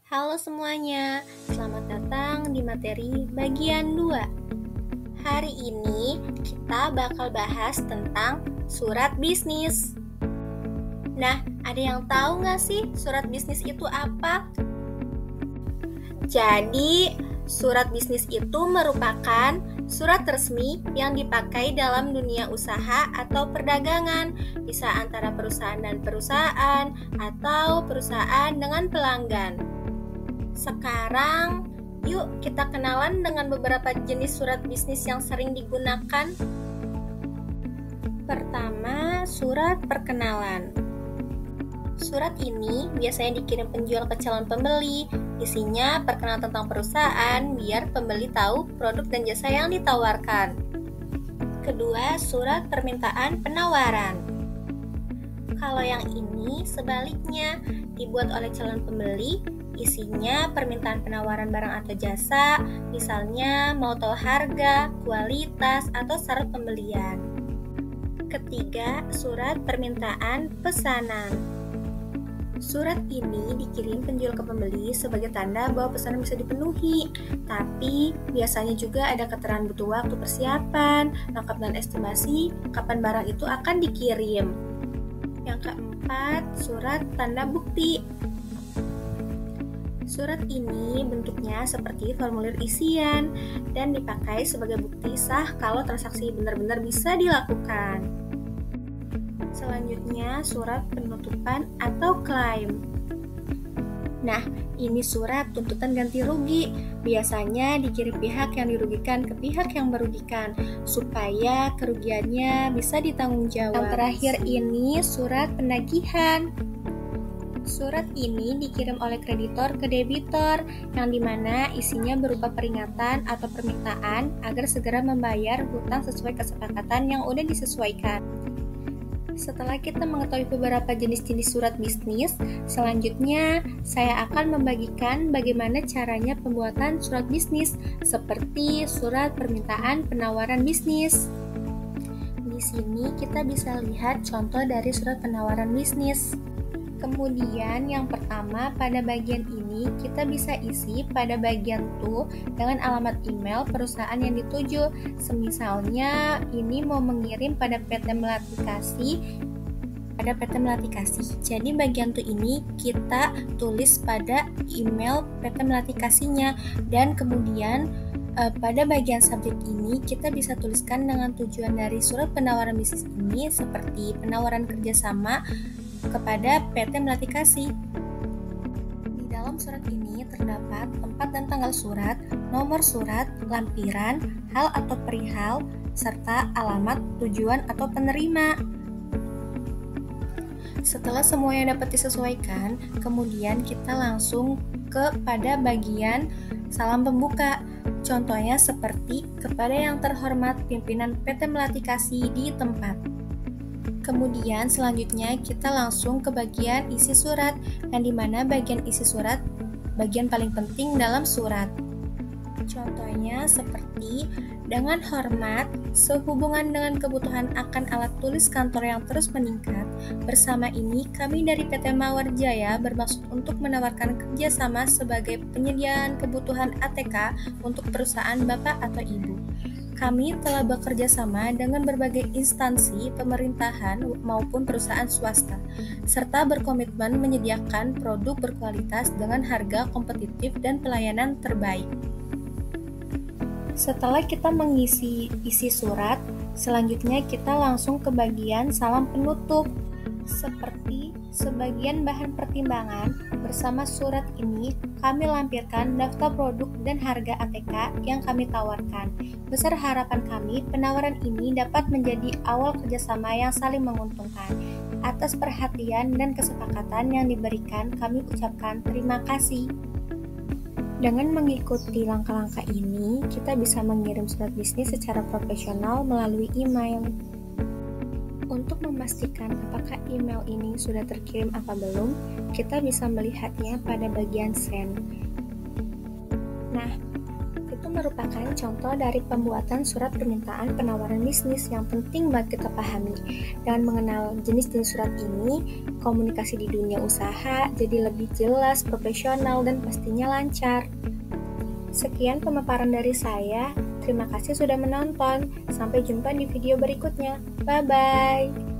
Halo semuanya, selamat datang di materi bagian 2. Hari ini kita bakal bahas tentang surat bisnis. Nah, ada yang tahu nggak sih surat bisnis itu apa? Jadi, surat bisnis itu merupakan surat resmi yang dipakai dalam dunia usaha atau perdagangan, bisa antara perusahaan dan perusahaan atau perusahaan dengan pelanggan. Sekarang, yuk kita kenalan dengan beberapa jenis surat bisnis yang sering digunakan. Pertama, surat perkenalan. Surat ini biasanya dikirim penjual ke calon pembeli. Isinya perkenalan tentang perusahaan biar pembeli tahu produk dan jasa yang ditawarkan. Kedua, surat permintaan penawaran. Kalau yang ini sebaliknya, dibuat oleh calon pembeli. Isinya permintaan penawaran barang atau jasa, misalnya mau tahu harga, kualitas, atau syarat pembelian. Ketiga, surat permintaan pesanan. Surat ini dikirim penjual ke pembeli sebagai tanda bahwa pesanan bisa dipenuhi, tapi biasanya juga ada keterangan butuh waktu persiapan, lengkap dan estimasi kapan barang itu akan dikirim. Yang keempat, surat tanda bukti. Surat ini bentuknya seperti formulir isian dan dipakai sebagai bukti sah kalau transaksi benar-benar bisa dilakukan. Selanjutnya, surat penutupan atau klaim. Nah, ini surat tuntutan ganti rugi. Biasanya dikirim pihak yang dirugikan ke pihak yang merugikan supaya kerugiannya bisa ditanggung jawab. Yang terakhir ini surat penagihan. Surat ini dikirim oleh kreditor ke debitor, yang dimana isinya berupa peringatan atau permintaan agar segera membayar hutang sesuai kesepakatan yang udah disesuaikan. Setelah kita mengetahui beberapa jenis-jenis surat bisnis, selanjutnya saya akan membagikan bagaimana caranya pembuatan surat bisnis, seperti surat permintaan penawaran bisnis. Di sini kita bisa lihat contoh dari surat penawaran bisnis. Kemudian yang pertama, pada bagian ini kita bisa isi pada bagian to dengan alamat email perusahaan yang dituju. Semisalnya ini mau mengirim pada PT Melati Kasih. Jadi bagian to ini kita tulis pada email PT Melati Kasihnya, dan kemudian pada bagian subjek ini kita bisa tuliskan dengan tujuan dari surat penawaran bisnis ini seperti penawaran kerjasama kepada PT Melati Kasih. Di dalam surat ini terdapat tempat dan tanggal surat, nomor surat, lampiran, hal atau perihal, serta alamat tujuan atau penerima. Setelah semuanya dapat disesuaikan, kemudian kita langsung kepada bagian salam pembuka. Contohnya seperti kepada yang terhormat pimpinan PT Melati Kasih di tempat. Kemudian selanjutnya kita langsung ke bagian isi surat, yang dimana bagian isi surat bagian paling penting dalam surat. Contohnya seperti dengan hormat, sehubungan dengan kebutuhan akan alat tulis kantor yang terus meningkat, bersama ini kami dari PT Mawar Jaya bermaksud untuk menawarkan kerjasama sebagai penyediaan kebutuhan ATK untuk perusahaan Bapak atau Ibu. Kami telah bekerja sama dengan berbagai instansi pemerintahan maupun perusahaan swasta, serta berkomitmen menyediakan produk berkualitas dengan harga kompetitif dan pelayanan terbaik. Setelah kita mengisi isi surat, selanjutnya kita langsung ke bagian salam penutup. Seperti sebagian bahan pertimbangan, bersama surat ini kami lampirkan daftar produk dan harga ATK yang kami tawarkan. Besar harapan kami penawaran ini dapat menjadi awal kerjasama yang saling menguntungkan. Atas perhatian dan kesepakatan yang diberikan, kami ucapkan terima kasih. Dengan mengikuti langkah-langkah ini, kita bisa mengirim surat bisnis secara profesional melalui email. Untuk memastikan apakah email ini sudah terkirim apa belum, kita bisa melihatnya pada bagian send. Nah, Itu merupakan contoh dari pembuatan surat permintaan penawaran bisnis yang penting banget kita pahami. Dengan mengenal jenis-jenis surat ini, komunikasi di dunia usaha jadi lebih jelas, profesional, dan pastinya lancar. Sekian pemaparan dari saya. Terima kasih sudah menonton. Sampai jumpa di video berikutnya. Bye-bye.